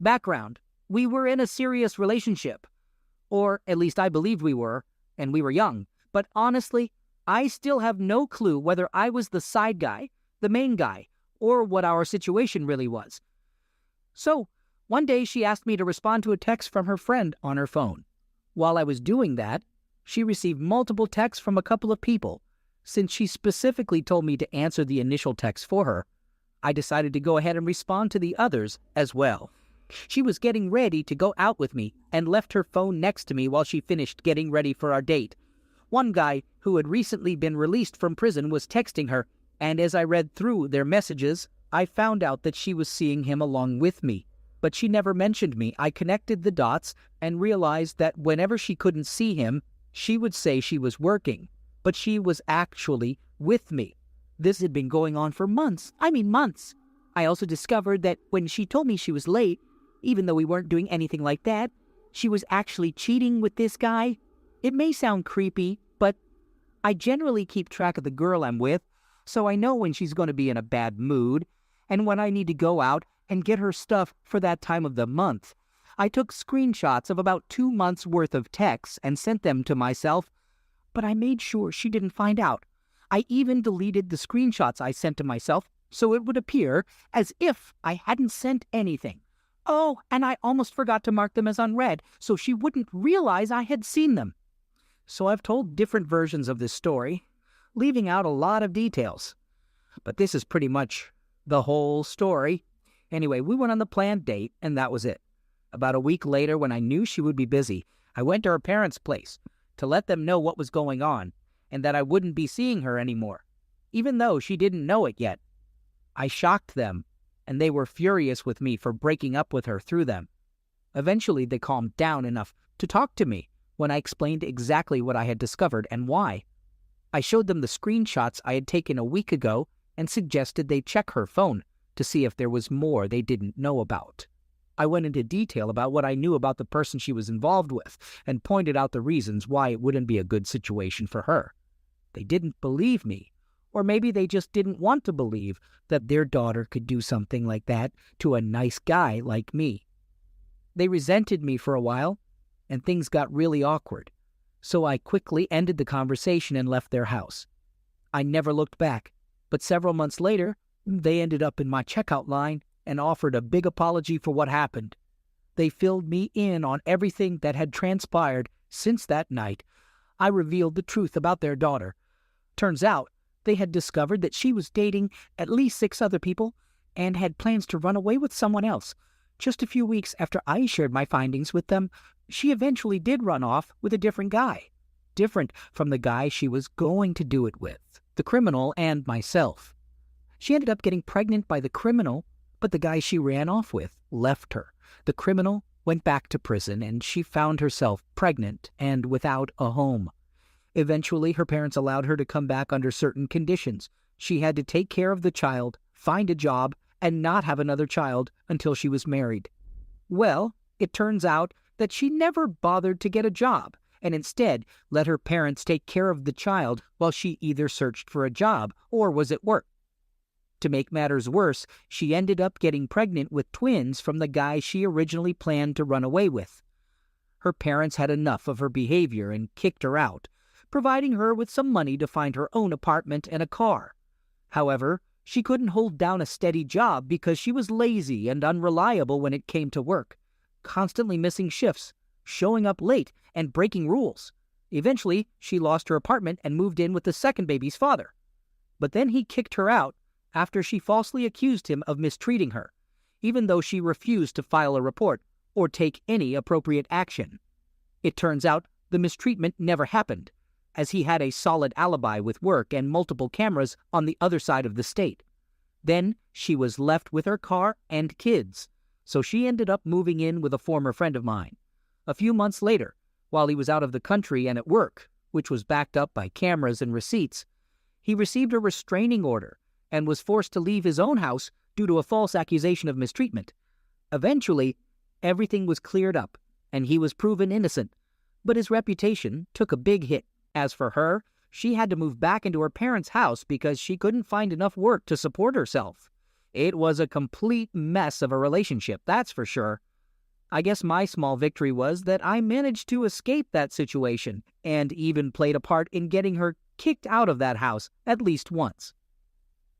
Background: we were in a serious relationship. Or at least I believed we were, and we were young. But honestly, I still have no clue whether I was the side guy, the main guy, or what our situation really was. So, one day she asked me to respond to a text from her friend on her phone. While I was doing that, she received multiple texts from a couple of people. Since she specifically told me to answer the initial text for her, I decided to go ahead and respond to the others as well. She was getting ready to go out with me and left her phone next to me while she finished getting ready for our date. One guy who had recently been released from prison was texting her, and as I read through their messages, I found out that she was seeing him along with me. But she never mentioned me. I connected the dots and realized that whenever she couldn't see him, she would say she was working, but she was actually with me. This had been going on for months. I mean months. I also discovered that when she told me she was late, even though we weren't doing anything like that, she was actually cheating with this guy. It may sound creepy, but I generally keep track of the girl I'm with, so I know when she's going to be in a bad mood, and when I need to go out and get her stuff for that time of the month. I took screenshots of about 2 months' worth of texts and sent them to myself, but I made sure she didn't find out. I even deleted the screenshots I sent to myself so it would appear as if I hadn't sent anything. Oh, and I almost forgot to mark them as unread so she wouldn't realize I had seen them. So I've told different versions of this story, leaving out a lot of details. But this is pretty much the whole story. Anyway, we went on the planned date, and that was it. About a week later, when I knew she would be busy, I went to her parents' place to let them know what was going on and that I wouldn't be seeing her anymore, even though she didn't know it yet. I shocked them, and they were furious with me for breaking up with her through them. Eventually, they calmed down enough to talk to me when I explained exactly what I had discovered and why. I showed them the screenshots I had taken a week ago and suggested they check her phone to see if there was more they didn't know about. I went into detail about what I knew about the person she was involved with and pointed out the reasons why it wouldn't be a good situation for her. They didn't believe me, or maybe they just didn't want to believe that their daughter could do something like that to a nice guy like me. They resented me for a while, and things got really awkward, so I quickly ended the conversation and left their house. I never looked back, but several months later, they ended up in my checkout line and offered a big apology for what happened. They filled me in on everything that had transpired since that night. I revealed the truth about their daughter. Turns out, they had discovered that she was dating at least 6 other people and had plans to run away with someone else. Just a few weeks after I shared my findings with them, she eventually did run off with a different guy. Different from the guy she was going to do it with, the criminal and myself. She ended up getting pregnant by the criminal, but the guy she ran off with left her. The criminal went back to prison, and she found herself pregnant and without a home. Eventually, her parents allowed her to come back under certain conditions. She had to take care of the child, find a job, and not have another child until she was married. Well, it turns out that she never bothered to get a job, and instead let her parents take care of the child while she either searched for a job or was at work. To make matters worse, she ended up getting pregnant with twins from the guy she originally planned to run away with. Her parents had enough of her behavior and kicked her out, providing her with some money to find her own apartment and a car. However, she couldn't hold down a steady job because she was lazy and unreliable when it came to work, constantly missing shifts, showing up late, and breaking rules. Eventually, she lost her apartment and moved in with the second baby's father. But then he kicked her out after she falsely accused him of mistreating her, even though she refused to file a report or take any appropriate action. It turns out the mistreatment never happened, as he had a solid alibi with work and multiple cameras on the other side of the state. Then she was left with her car and kids, so she ended up moving in with a former friend of mine. A few months later, while he was out of the country and at work, which was backed up by cameras and receipts, he received a restraining order and was forced to leave his own house due to a false accusation of mistreatment. Eventually, everything was cleared up, and he was proven innocent, but his reputation took a big hit. As for her, she had to move back into her parents' house because she couldn't find enough work to support herself. It was a complete mess of a relationship, that's for sure. I guess my small victory was that I managed to escape that situation and even played a part in getting her kicked out of that house at least once.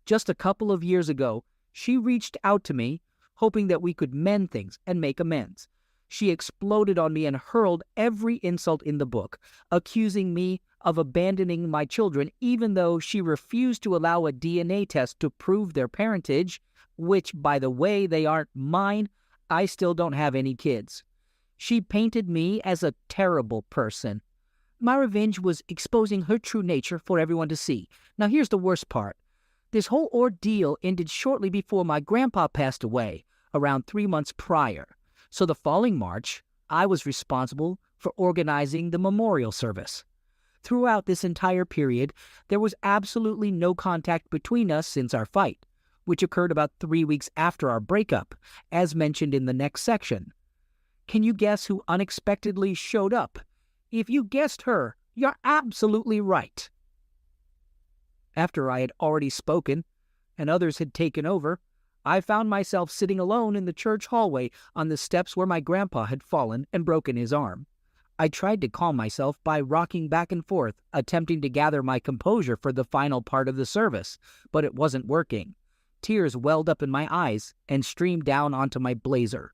Just a couple of years ago, she reached out to me, hoping that we could mend things and make amends. She exploded on me and hurled every insult in the book, accusing me of abandoning my children even though she refused to allow a DNA test to prove their parentage, which, by the way, they aren't mine. I still don't have any kids. She painted me as a terrible person. My revenge was exposing her true nature for everyone to see. Now here's the worst part. This whole ordeal ended shortly before my grandpa passed away, around 3 months prior. So the following March, I was responsible for organizing the memorial service. Throughout this entire period, there was absolutely no contact between us since our fight, which occurred about 3 weeks after our breakup, as mentioned in the next section. Can you guess who unexpectedly showed up? If you guessed her, you're absolutely right. After I had already spoken, and others had taken over, I found myself sitting alone in the church hallway on the steps where my grandpa had fallen and broken his arm. I tried to calm myself by rocking back and forth, attempting to gather my composure for the final part of the service, but it wasn't working. Tears welled up in my eyes and streamed down onto my blazer.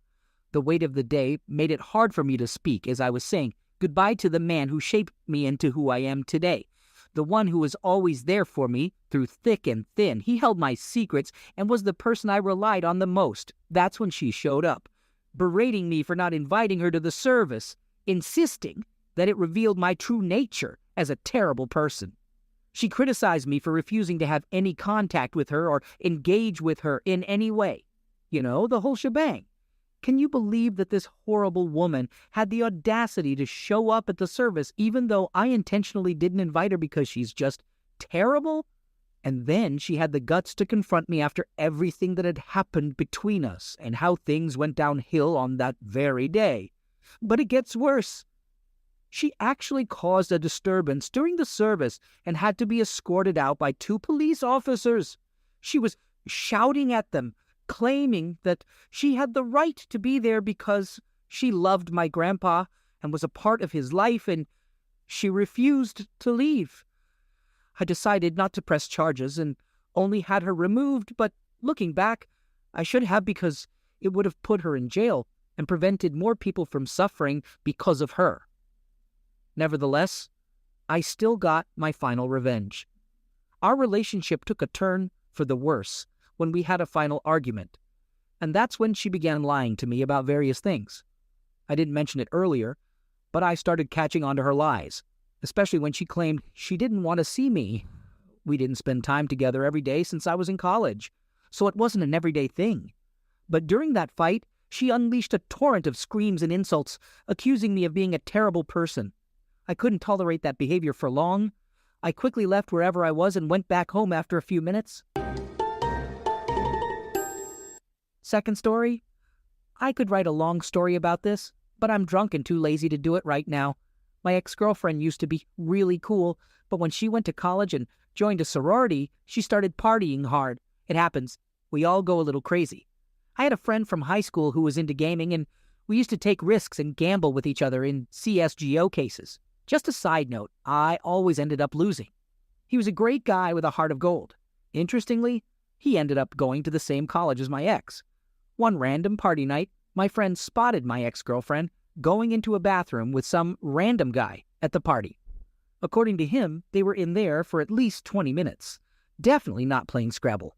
The weight of the day made it hard for me to speak as I was saying goodbye to the man who shaped me into who I am today. The one who was always there for me through thick and thin. He held my secrets and was the person I relied on the most. That's when she showed up, berating me for not inviting her to the service, insisting that it revealed my true nature as a terrible person. She criticized me for refusing to have any contact with her or engage with her in any way. You know, the whole shebang. Can you believe that this horrible woman had the audacity to show up at the service even though I intentionally didn't invite her because she's just terrible? And then she had the guts to confront me after everything that had happened between us and how things went downhill on that very day. But it gets worse. She actually caused a disturbance during the service and had to be escorted out by 2 police officers. She was shouting at them, claiming that she had the right to be there because she loved my grandpa and was a part of his life, and she refused to leave. I decided not to press charges and only had her removed, but looking back, I should have, because it would have put her in jail and prevented more people from suffering because of her. Nevertheless, I still got my final revenge. Our relationship took a turn for the worse when we had a final argument, and that's when she began lying to me about various things. I didn't mention it earlier, but I started catching on to her lies, especially when she claimed she didn't want to see me. We didn't spend time together every day since I was in college, so it wasn't an everyday thing. But during that fight, she unleashed a torrent of screams and insults, accusing me of being a terrible person. I couldn't tolerate that behavior for long. I quickly left wherever I was and went back home after a few minutes. Second story? I could write a long story about this, but I'm drunk and too lazy to do it right now. My ex-girlfriend used to be really cool, but when she went to college and joined a sorority, she started partying hard. It happens. We all go a little crazy. I had a friend from high school who was into gaming, and we used to take risks and gamble with each other in CSGO cases. Just a side note, I always ended up losing. He was a great guy with a heart of gold. Interestingly, he ended up going to the same college as my ex. One random party night, my friend spotted my ex-girlfriend going into a bathroom with some random guy at the party. According to him, they were in there for at least 20 minutes. Definitely not playing Scrabble.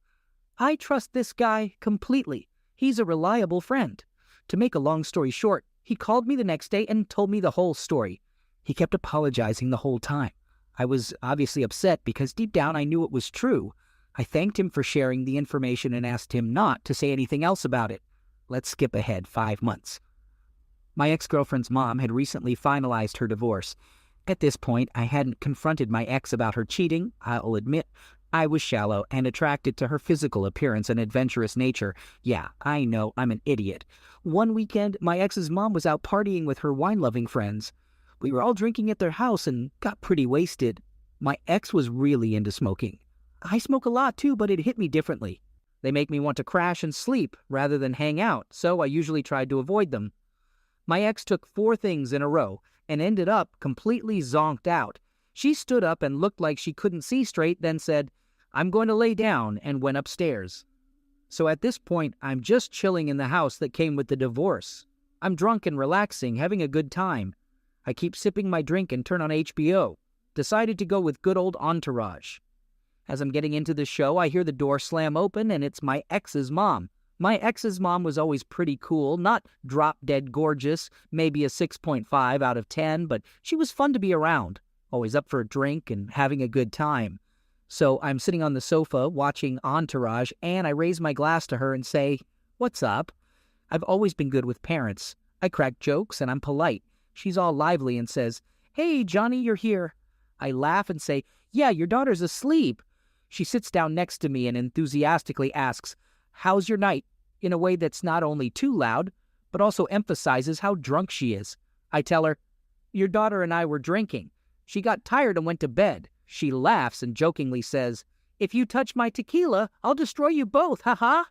I trust this guy completely. He's a reliable friend. To make a long story short, he called me the next day and told me the whole story. He kept apologizing the whole time. I was obviously upset because deep down I knew it was true. I thanked him for sharing the information and asked him not to say anything else about it. Let's skip ahead 5 months. My ex-girlfriend's mom had recently finalized her divorce. At this point, I hadn't confronted my ex about her cheating. I'll admit, I was shallow and attracted to her physical appearance and adventurous nature. Yeah, I know, I'm an idiot. One weekend, my ex's mom was out partying with her wine-loving friends. We were all drinking at their house and got pretty wasted. My ex was really into smoking. I smoke a lot too, but it hit me differently. They make me want to crash and sleep rather than hang out, so I usually tried to avoid them. My ex took 4 things in a row and ended up completely zonked out. She stood up and looked like she couldn't see straight, then said, "I'm going to lay down," and went upstairs. So at this point, I'm just chilling in the house that came with the divorce. I'm drunk and relaxing, having a good time. I keep sipping my drink and turn on HBO. Decided to go with good old Entourage. As I'm getting into the show, I hear the door slam open, and it's my ex's mom. My ex's mom was always pretty cool, not drop-dead gorgeous, maybe a 6.5 out of 10, but she was fun to be around, always up for a drink and having a good time. So I'm sitting on the sofa watching Entourage, and I raise my glass to her and say, "What's up?" I've always been good with parents. I crack jokes, and I'm polite. She's all lively and says, "Hey, Johnny, you're here." I laugh and say, "Yeah, your daughter's asleep." She sits down next to me and enthusiastically asks, "How's your night?" in a way that's not only too loud, but also emphasizes how drunk she is. I tell her, "Your daughter and I were drinking. She got tired and went to bed." She laughs and jokingly says, "If you touch my tequila, I'll destroy you both, ha-ha."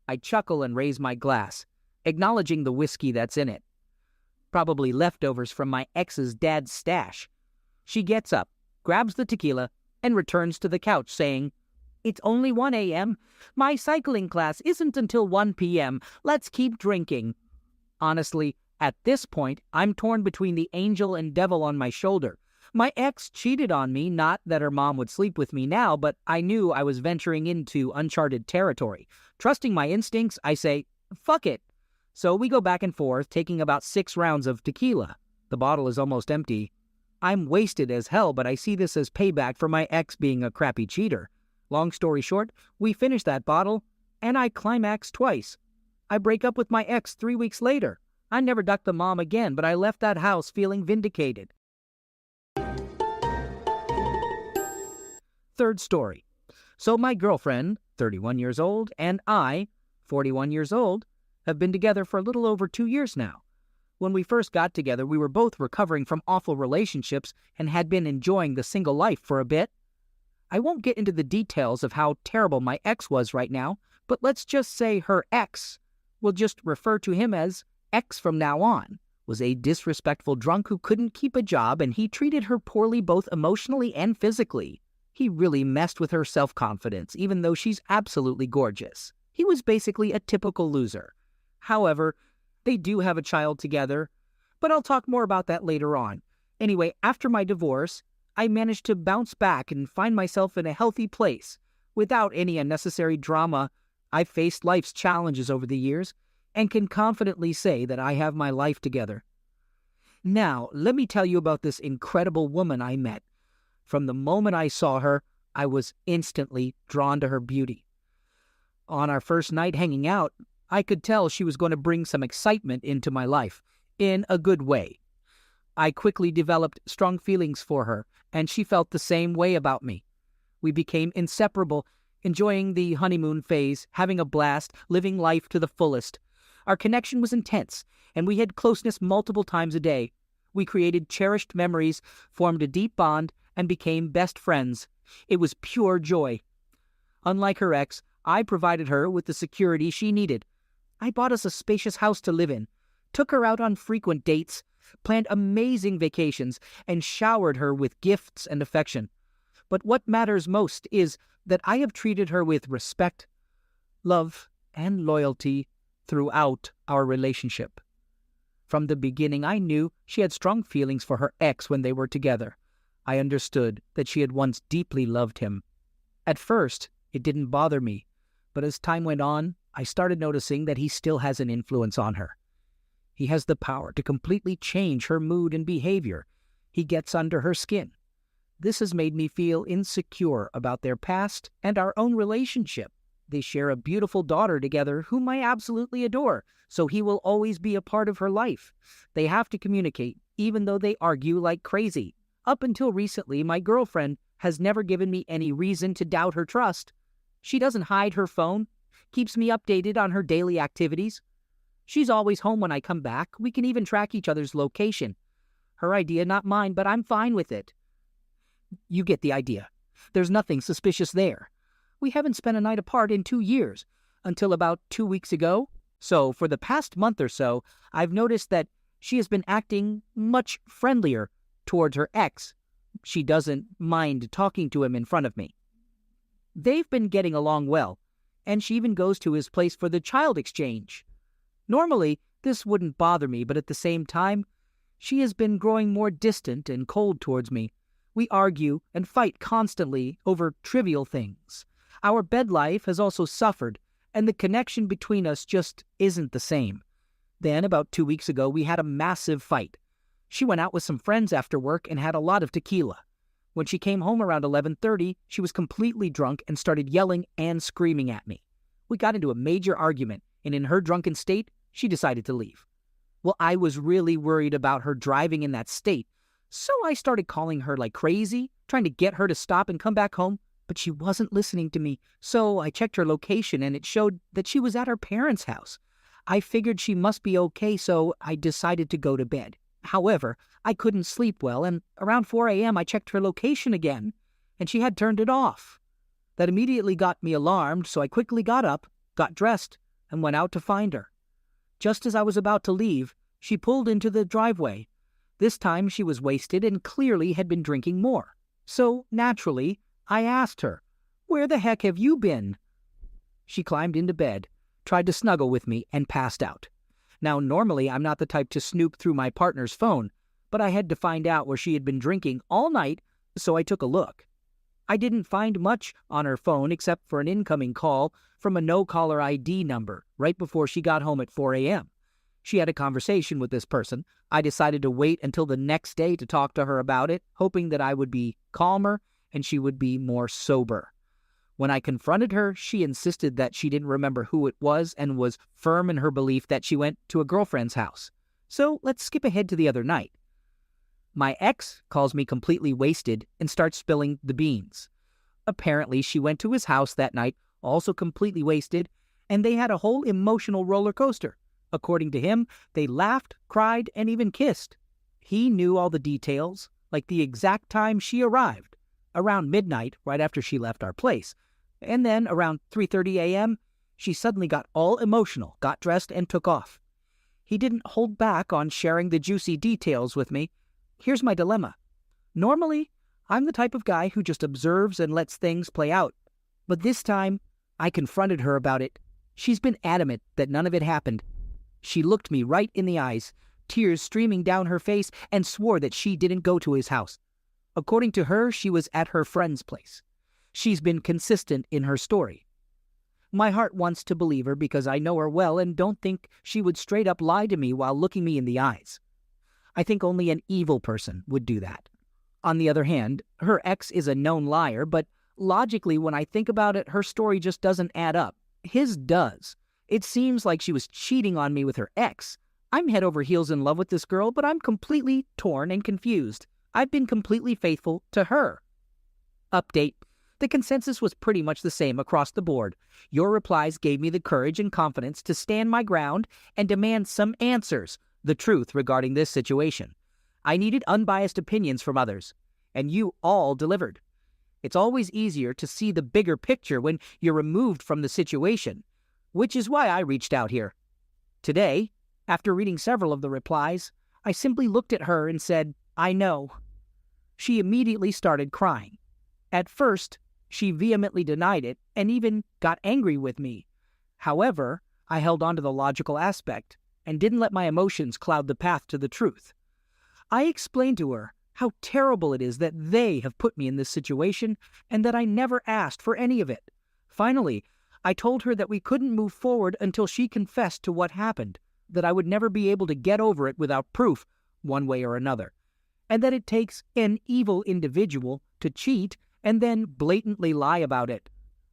I chuckle and raise my glass, acknowledging the whiskey that's in it. Probably leftovers from my ex's dad's stash. She gets up, grabs the tequila, and returns to the couch saying, "It's only 1 a.m. My cycling class isn't until 1 p.m. Let's keep drinking." Honestly, at this point, I'm torn between the angel and devil on my shoulder. My ex cheated on me, not that her mom would sleep with me now, but I knew I was venturing into uncharted territory. Trusting my instincts, I say, "Fuck it." So we go back and forth, taking about 6 rounds of tequila. The bottle is almost empty. I'm wasted as hell, but I see this as payback for my ex being a crappy cheater. Long story short, we finish that bottle, and I climax twice. I break up with my ex 3 weeks later. I never ducked the mom again, but I left that house feeling vindicated. Third story. So my girlfriend, 31 years old, and I, 41 years old, have been together for a little over 2 years now. When we first got together, we were both recovering from awful relationships and had been enjoying the single life for a bit. I won't get into the details of how terrible my ex was right now, but let's just say her ex, we'll just refer to him as X from now on, was a disrespectful drunk who couldn't keep a job, and he treated her poorly both emotionally and physically. He really messed with her self-confidence, even though she's absolutely gorgeous. He was basically a typical loser. However, they do have a child together, but I'll talk more about that later on. Anyway, after my divorce, I managed to bounce back and find myself in a healthy place. Without any unnecessary drama, I've faced life's challenges over the years and can confidently say that I have my life together. Now, let me tell you about this incredible woman I met. From the moment I saw her, I was instantly drawn to her beauty. On our first night hanging out, I could tell she was going to bring some excitement into my life, in a good way. I quickly developed strong feelings for her, and she felt the same way about me. We became inseparable, enjoying the honeymoon phase, having a blast, living life to the fullest. Our connection was intense, and we had closeness multiple times a day. We created cherished memories, formed a deep bond, and became best friends. It was pure joy. Unlike her ex, I provided her with the security she needed. I bought us a spacious house to live in, took her out on frequent dates, planned amazing vacations, and showered her with gifts and affection. But what matters most is that I have treated her with respect, love, and loyalty throughout our relationship. From the beginning, I knew she had strong feelings for her ex when they were together. I understood that she had once deeply loved him. At first, it didn't bother me, but as time went on, I started noticing that he still has an influence on her. He has the power to completely change her mood and behavior. He gets under her skin. This has made me feel insecure about their past and our own relationship. They share a beautiful daughter together whom I absolutely adore, so he will always be a part of her life. They have to communicate, even though they argue like crazy. Up until recently, my girlfriend has never given me any reason to doubt her trust. She doesn't hide her phone, keeps me updated on her daily activities. She's always home when I come back. We can even track each other's location. Her idea, not mine, but I'm fine with it. You get the idea. There's nothing suspicious there. We haven't spent a night apart in 2 years, until about 2 weeks ago. So for the past month or so, I've noticed that she has been acting much friendlier towards her ex. She doesn't mind talking to him in front of me. They've been getting along well, and she even goes to his place for the child exchange. Normally, this wouldn't bother me, but at the same time, she has been growing more distant and cold towards me. We argue and fight constantly over trivial things. Our bed life has also suffered, and the connection between us just isn't the same. Then, about 2 weeks ago, we had a massive fight. She went out with some friends after work and had a lot of tequila. When she came home around 11:30, she was completely drunk and started yelling and screaming at me. We got into a major argument, and in her drunken state, she decided to leave. Well, I was really worried about her driving in that state, so I started calling her like crazy, trying to get her to stop and come back home, but she wasn't listening to me. So I checked her location, and it showed that she was at her parents' house. I figured she must be okay, so I decided to go to bed. However, I couldn't sleep well, and around 4 a.m. I checked her location again, and she had turned it off. That immediately got me alarmed, so I quickly got up, got dressed, and went out to find her. Just as I was about to leave, she pulled into the driveway. This time she was wasted and clearly had been drinking more. So, naturally, I asked her, "Where the heck have you been?" She climbed into bed, tried to snuggle with me, and passed out. Now, normally I'm not the type to snoop through my partner's phone, but I had to find out where she had been drinking all night, so I took a look. I didn't find much on her phone except for an incoming call from a no-caller ID number right before she got home at 4 a.m. She had a conversation with this person. I decided to wait until the next day to talk to her about it, hoping that I would be calmer and she would be more sober. When I confronted her, she insisted that she didn't remember who it was and was firm in her belief that she went to a girlfriend's house. So let's skip ahead to the other night. My ex calls me completely wasted and starts spilling the beans. Apparently, she went to his house that night, also completely wasted, and they had a whole emotional roller coaster. According to him, they laughed, cried, and even kissed. He knew all the details, like the exact time she arrived, around midnight, right after she left our place. And then, around 3:30 a.m., she suddenly got all emotional, got dressed, and took off. He didn't hold back on sharing the juicy details with me. Here's my dilemma. Normally, I'm the type of guy who just observes and lets things play out. But this time, I confronted her about it. She's been adamant that none of it happened. She looked me right in the eyes, tears streaming down her face, and swore that she didn't go to his house. According to her, she was at her friend's place. She's been consistent in her story. My heart wants to believe her because I know her well and don't think she would straight up lie to me while looking me in the eyes. I think only an evil person would do that. On the other hand, her ex is a known liar, but logically, when I think about it, her story just doesn't add up. His does. It seems like she was cheating on me with her ex. I'm head over heels in love with this girl, but I'm completely torn and confused. I've been completely faithful to her. Update. The consensus was pretty much the same across the board. Your replies gave me the courage and confidence to stand my ground and demand some answers, the truth regarding this situation. I needed unbiased opinions from others, and you all delivered. It's always easier to see the bigger picture when you're removed from the situation, which is why I reached out here. Today, after reading several of the replies, I simply looked at her and said, "I know." She immediately started crying. At first, she vehemently denied it and even got angry with me. However, I held on to the logical aspect and didn't let my emotions cloud the path to the truth. I explained to her how terrible it is that they have put me in this situation and that I never asked for any of it. Finally, I told her that we couldn't move forward until she confessed to what happened, that I would never be able to get over it without proof, one way or another, and that it takes an evil individual to cheat and then blatantly lie about it.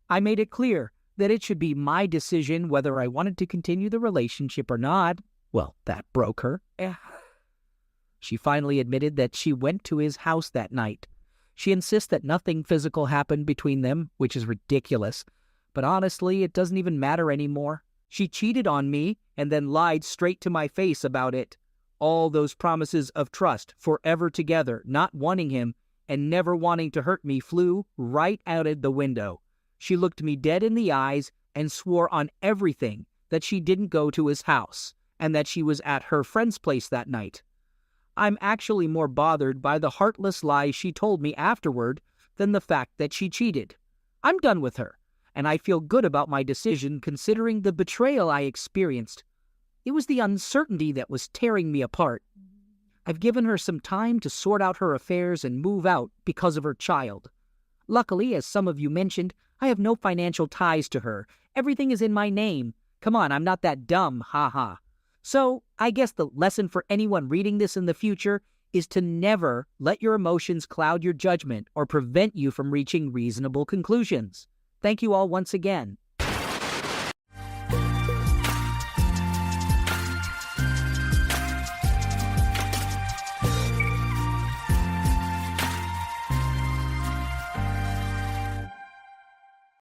I made it clear that it should be my decision whether I wanted to continue the relationship or not. Well, that broke her. She finally admitted that she went to his house that night. She insists that nothing physical happened between them, which is ridiculous. But honestly, it doesn't even matter anymore. She cheated on me and then lied straight to my face about it. All those promises of trust, forever together, not wanting him, and never wanting to hurt me flew right out of the window. She looked me dead in the eyes and swore on everything that she didn't go to his house and that she was at her friend's place that night. I'm actually more bothered by the heartless lies she told me afterward than the fact that she cheated. I'm done with her, and I feel good about my decision considering the betrayal I experienced. It was the uncertainty that was tearing me apart. I've given her some time to sort out her affairs and move out because of her child. Luckily, as some of you mentioned, I have no financial ties to her. Everything is in my name. Come on, I'm not that dumb, haha. So, I guess the lesson for anyone reading this in the future is to never let your emotions cloud your judgment or prevent you from reaching reasonable conclusions. Thank you all once again.